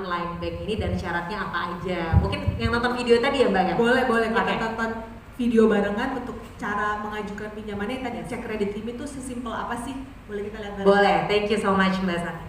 Line Bank ini dan syaratnya apa aja. Mungkin yang nonton video tadi ya Mbak ya? Boleh kita tonton video barengan untuk cara mengajukan pinjamannya. Tadi cek kredit limit tuh sesimpel apa sih? Boleh kita lihat? Boleh, thank you so much Mbak Santi.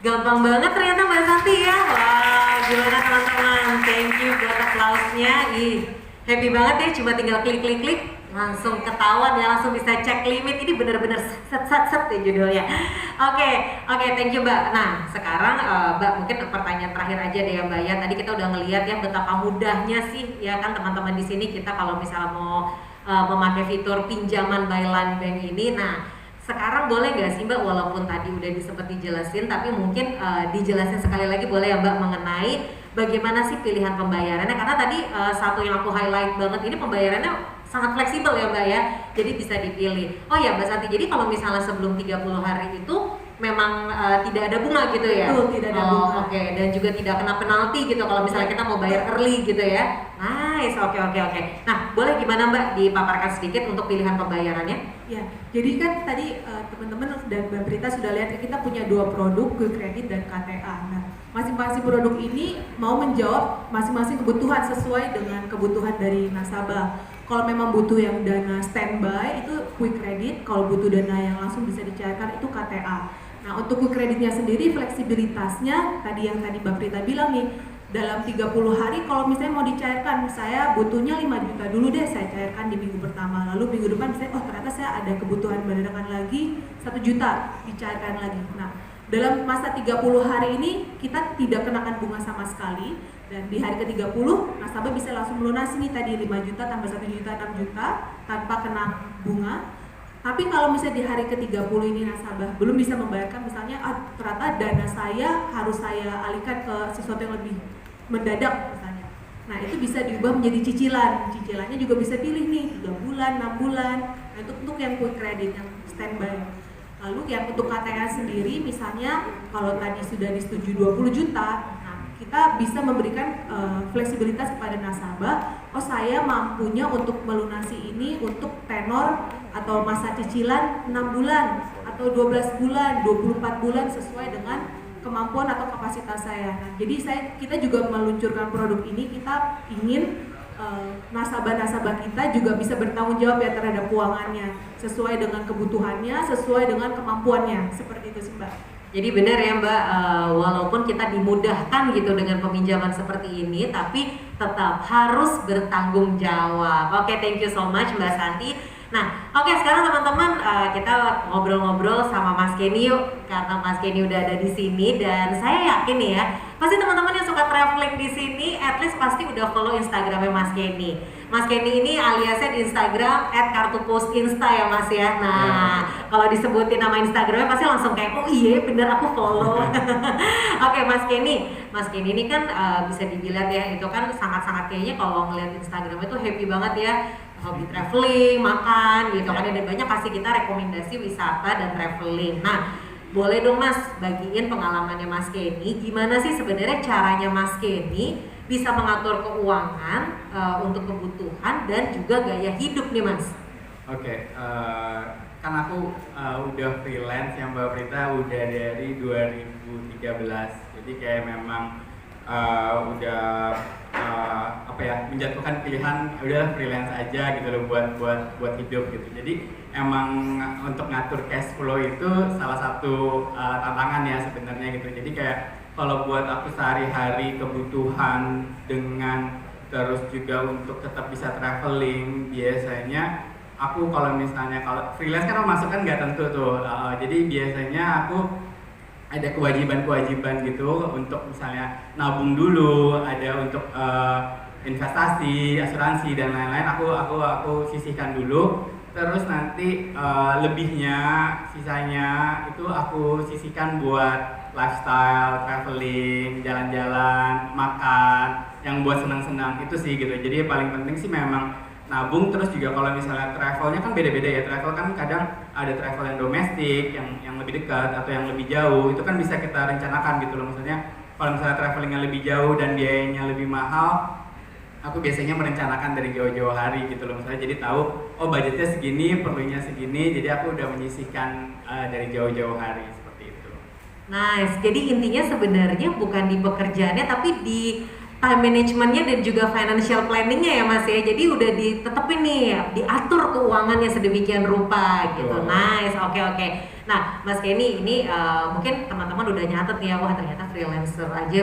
Gampang banget ternyata Mbak Santi ya. Wah, gimana teman-teman? Thank you buat applause-nya. Happy banget ya, cuma tinggal klik-klik-klik langsung ketahuan ya, langsung bisa cek limit. Ini bener-bener set ya judulnya. Oke, thank you Mbak. Nah, sekarang Mbak mungkin pertanyaan terakhir aja deh ya Mbak ya. Tadi kita udah ngelihat ya betapa mudahnya sih ya kan teman-teman di sini kita kalau misalnya mau memakai fitur pinjaman by Line Bank ini. Nah, sekarang boleh nggak sih Mbak, walaupun tadi udah sempat dijelasin, tapi mungkin dijelasin sekali lagi boleh ya Mbak mengenai bagaimana sih pilihan pembayarannya? Karena tadi satu yang aku highlight banget ini pembayarannya sangat fleksibel ya Mbak ya, jadi bisa dipilih. Oh ya Mbak Santi, jadi kalau misalnya sebelum 30 hari itu memang tidak ada bunga gitu ya? Betul, tidak ada bunga. Oke. Dan juga tidak kena penalti gitu kalau misalnya kita mau bayar early gitu ya. Nice, oke. Nah, boleh gimana Mbak dipaparkan sedikit untuk pilihan pembayarannya? Ya, jadi kan tadi teman-teman dan Mbak Prita sudah lihat kita punya dua produk, Quick Credit dan KTA. Nah, masing-masing produk ini mau menjawab masing-masing kebutuhan sesuai dengan kebutuhan dari nasabah. Kalau memang butuh yang dana standby kalau butuh dana yang langsung bisa dicairkan itu KTA. Nah untuk quick creditnya sendiri fleksibilitasnya tadi yang tadi Mbak Prita bilang nih, dalam 30 hari kalau misalnya mau dicairkan, saya butuhnya 5 juta dulu deh saya cairkan di minggu pertama, lalu minggu depan misalnya oh ternyata saya ada kebutuhan mendadak lagi 1 juta dicairkan lagi. Nah dalam masa 30 hari ini kita tidak kenakan bunga sama sekali, dan di hari ke-30 nasabah bisa langsung melunasi nih tadi 5 juta tambah 1 juta 6 juta tanpa kena bunga. Tapi kalau misalnya di hari ke-30 ini nasabah belum bisa membayarkan, misalnya ternyata dana saya harus saya alihkan ke sesuatu yang lebih mendadak misalnya. Nah itu bisa diubah menjadi cicilan. Cicilannya juga bisa pilih nih 3 bulan, 6 bulan. Nah itu untuk yang quick credit, yang standby. Lalu yang untuk KTA sendiri misalnya kalau tadi sudah disetujui 20 juta, nah kita bisa memberikan fleksibilitas kepada nasabah, oh saya mampunya untuk melunasi ini untuk tenor atau masa cicilan 6 bulan atau 12 bulan, 24 bulan sesuai dengan kemampuan atau kapasitas saya. Nah, jadi kita juga meluncurkan produk ini, kita ingin nasabah-nasabah kita juga bisa bertanggung jawab ya terhadap keuangannya sesuai dengan kebutuhannya, sesuai dengan kemampuannya, seperti itu sih Mbak. Jadi benar ya Mbak, walaupun kita dimudahkan gitu dengan peminjaman seperti ini, tapi tetap harus bertanggung jawab. Oke, thank you so much Mbak Santi. Nah, oke sekarang teman-teman kita ngobrol-ngobrol sama Mas Kenny yuk, karena Mas Kenny udah ada di sini dan saya yakin nih ya, pasti teman-teman yang suka traveling di sini, at least pasti udah follow Instagramnya Mas Kenny. Mas Kenny ini aliasnya di Instagram @kartupustinsta ya Mas ya. Nah, kalau disebutin nama Instagramnya pasti langsung kayak oh iya bener aku follow. Oke Mas Kenny ini kan bisa dibilang ya itu kan sangat-sangat kayaknya kalau ngeliat Instagram itu happy banget ya. Hobi traveling, makan gitu kan, ada banyak kasih kita rekomendasi wisata dan traveling. Nah, boleh dong Mas bagiin pengalamannya Mas Kenny, gimana sih sebenarnya caranya Mas Kenny bisa mengatur keuangan untuk kebutuhan dan juga gaya hidup nih Mas? Oke, kan aku udah freelance yang Mbak Prita udah dari 2013, jadi kayak memang udah menjatuhkan pilihan udah freelance aja gitu loh buat hidup gitu. Jadi emang untuk ngatur cash flow itu salah satu tantangan ya sebenarnya gitu. Jadi kayak kalau buat aku sehari-hari kebutuhan dengan terus juga untuk tetap bisa traveling, biasanya aku kalau freelance kan masuk kan nggak tentu tuh. Jadi biasanya aku ada kewajiban gitu untuk misalnya nabung dulu, ada untuk investasi, asuransi dan lain-lain aku sisihkan dulu. Terus nanti lebihnya, sisanya itu aku sisihkan buat lifestyle, traveling, jalan-jalan, makan, yang buat senang-senang itu sih gitu. Jadi paling penting sih memang nabung. Terus juga kalau misalnya travelnya kan beda-beda ya, travel kan kadang ada travel yang domestik, yang lebih dekat atau yang lebih jauh, itu kan bisa kita rencanakan gitu loh. Maksudnya kalau misalnya travelingnya lebih jauh dan biayanya lebih mahal, aku biasanya merencanakan dari jauh-jauh hari gitu loh. Misalnya jadi tahu, oh budgetnya segini, perlunya segini, jadi aku udah menyisihkan dari jauh-jauh hari seperti itu. Nice, jadi intinya sebenarnya bukan di pekerjaannya tapi di time managementnya dan juga financial planningnya ya Mas ya. Jadi udah ditetepin nih, diatur keuangannya sedemikian rupa gitu. Nice, oke. Nah Mas Kenny ini mungkin teman-teman udah nyatet nih ya, wah ternyata freelancer aja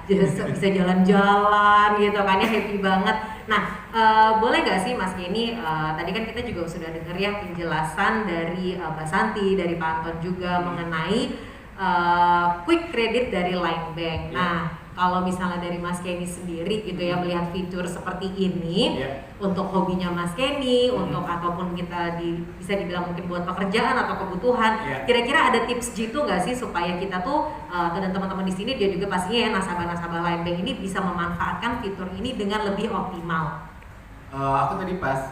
bisa jalan-jalan gitu kan ya, happy banget. Nah boleh gak sih Mas Kenny, tadi kan kita juga sudah dengar ya penjelasan dari Mbak Santi, dari Pak Anton juga mengenai quick credit dari Line Bank. Nah kalau misalnya dari Mas Kenny sendiri gitu ya, melihat fitur seperti ini untuk hobinya Mas Kenny, untuk ataupun kita bisa dibilang mungkin buat pekerjaan atau kebutuhan, kira-kira ada tips jitu nggak sih supaya kita tuh dan teman-teman di sini dia juga pastinya ya nasabah-nasabah Line Bank ini bisa memanfaatkan fitur ini dengan lebih optimal? Aku tadi pas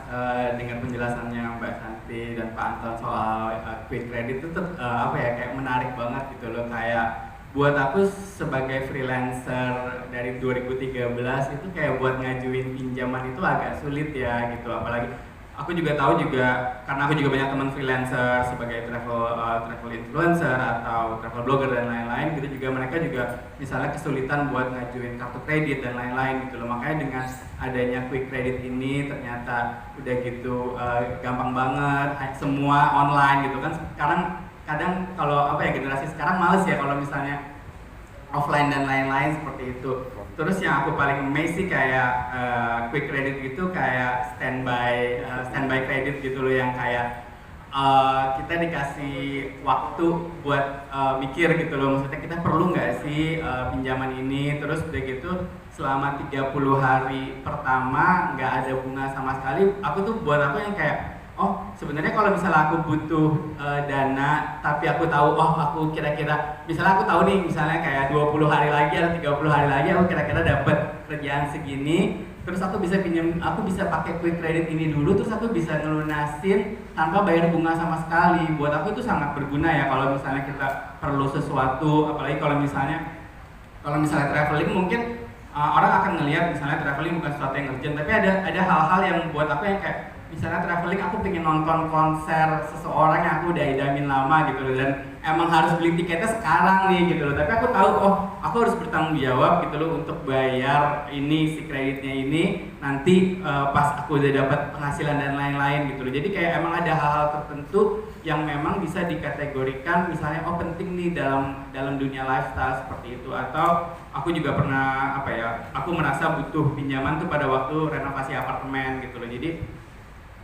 dengan penjelasannya Mbak Santi dan Pak Anton soal quick credit itu kayak menarik banget gitu loh. Kayak buat aku sebagai freelancer dari 2013 itu kayak buat ngajuin pinjaman itu agak sulit ya gitu, apalagi aku juga tahu juga karena aku juga banyak teman freelancer sebagai travel influencer atau travel blogger dan lain-lain gitu, juga mereka juga misalnya kesulitan buat ngajuin kartu kredit dan lain-lain gitu loh. Makanya dengan adanya quick credit ini ternyata udah gitu gampang banget, semua online gitu kan. Sekarang kadang kalau generasi sekarang males ya kalau misalnya offline dan lain-lain seperti itu. Terus yang aku paling amazed sih kayak quick credit gitu, kayak standby credit gitu loh, yang kayak kita dikasih waktu buat mikir gitu loh, maksudnya kita perlu nggak sih pinjaman ini. Terus udah gitu selama 30 hari pertama nggak ada bunga sama sekali. Buat aku yang kayak, oh sebenarnya kalau misalnya aku butuh dana, tapi aku tahu aku kira-kira, misalnya aku tahu nih misalnya kayak 20 hari lagi atau 30 hari lagi aku kira-kira dapat kerjaan segini, terus aku bisa pakai quick credit ini dulu, terus aku bisa ngelunasin tanpa bayar bunga sama sekali. Buat aku itu sangat berguna ya kalau misalnya kita perlu sesuatu, apalagi kalau misalnya traveling mungkin orang akan ngelihat misalnya traveling bukan sesuatu yang urgent, tapi ada hal-hal yang buat aku yang kayak misalnya traveling, aku pengen nonton konser seseorang yang aku udah idamin lama gitu loh, dan emang harus beli tiketnya sekarang nih gitu loh, tapi aku tahu aku harus bertanggung jawab gitu loh untuk bayar ini, si kreditnya ini nanti pas aku udah dapat penghasilan dan lain-lain gitu loh. Jadi kayak emang ada hal-hal tertentu yang memang bisa dikategorikan misalnya penting nih dalam dunia lifestyle seperti itu. Atau aku juga pernah aku merasa butuh pinjaman tuh pada waktu renovasi apartemen gitu loh. Jadi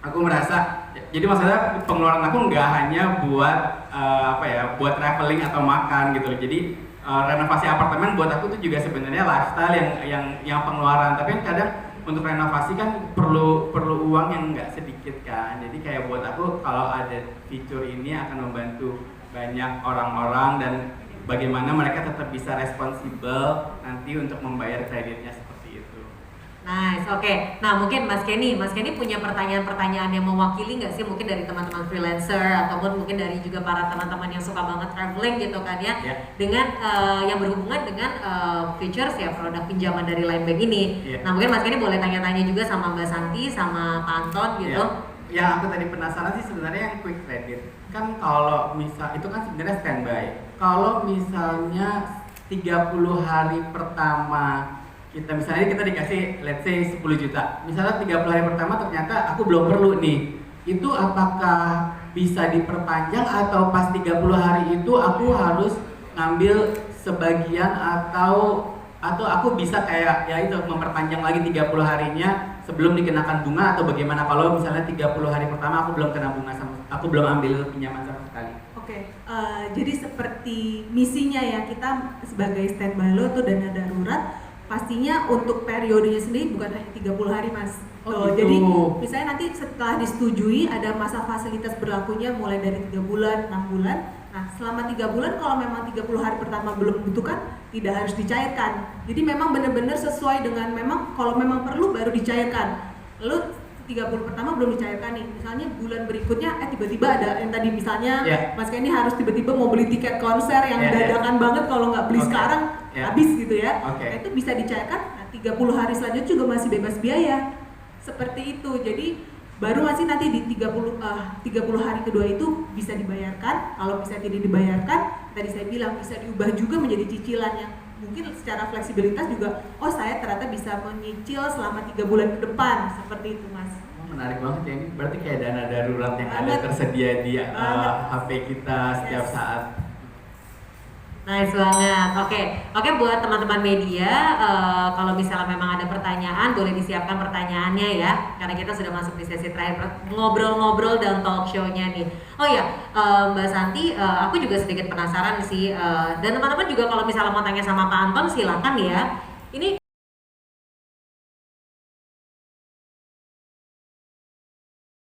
aku merasa, jadi maksudnya pengeluaran aku nggak hanya buat buat traveling atau makan gitu loh. Jadi renovasi apartemen buat aku tuh juga sebenarnya lifestyle yang pengeluaran. Tapi kadang untuk renovasi kan perlu uang yang nggak sedikit kan. Jadi kayak buat aku kalau ada fitur ini akan membantu banyak orang-orang, dan bagaimana mereka tetap bisa responsibel nanti untuk membayar kreditnya. Nice, oke. Nah mungkin Mas Kenny punya pertanyaan-pertanyaan yang mewakili nggak sih mungkin dari teman-teman freelancer ataupun mungkin dari juga para teman-teman yang suka banget traveling gitu kan ya, dengan yang berhubungan dengan features ya produk pinjaman dari Line Bank ini. Nah mungkin Mas Kenny boleh tanya-tanya juga sama Mbak Santi sama Pak Anton gitu. Yang aku tadi penasaran sih sebenarnya yang quick credit kan, kalau misal itu kan sebenarnya standby. Kalau misalnya 30 hari pertama kita dikasih let's say 10 juta, misalnya 30 hari pertama ternyata aku belum perlu nih, itu apakah bisa diperpanjang atau pas 30 hari itu aku harus ngambil sebagian atau aku bisa kayak ya itu memperpanjang lagi 30 harinya sebelum dikenakan bunga, atau bagaimana kalau misalnya 30 hari pertama aku belum kena bunga aku belum ambil pinjaman sama sekali? Oke, jadi seperti misinya ya, kita sebagai standby lo tuh dana darurat pastinya untuk periodenya sendiri bukan hanya 30 hari Mas. Gitu. Jadi misalnya nanti setelah disetujui ada masa fasilitas berlakunya mulai dari 3 bulan, 6 bulan. Nah selama 3 bulan kalau memang 30 hari pertama belum membutuhkan, tidak harus dicairkan. Jadi memang benar-benar sesuai dengan memang kalau memang perlu baru dicairkan. Lalu 30 pertama belum dicairkan nih, misalnya bulan berikutnya tiba-tiba ada yang tadi misalnya Mas Kenny harus tiba-tiba mau beli tiket konser yang dadakan banget, kalau nggak beli sekarang habis gitu ya. Nah itu bisa dicairkan, nah 30 hari selanjutnya juga masih bebas biaya seperti itu. Jadi baru masih nanti di 30 hari kedua itu bisa dibayarkan. Kalau bisa tidak dibayarkan, tadi saya bilang bisa diubah juga menjadi cicilan yang mungkin secara fleksibilitas juga, saya ternyata bisa menyicil selama 3 bulan ke depan, seperti itu Mas. Menarik banget ya, ini berarti kayak dana darurat yang ada tersedia di HP kita setiap saat. Nice banget. Oke, buat teman-teman media, kalau misalnya memang ada pertanyaan boleh disiapkan pertanyaannya ya, karena kita sudah masuk di sesi terakhir ngobrol-ngobrol dan talk show-nya nih. Oh ya, Mbak Santi, aku juga sedikit penasaran sih, dan teman-teman juga kalau misalnya mau tanya sama Pak Anton silakan ya. Ini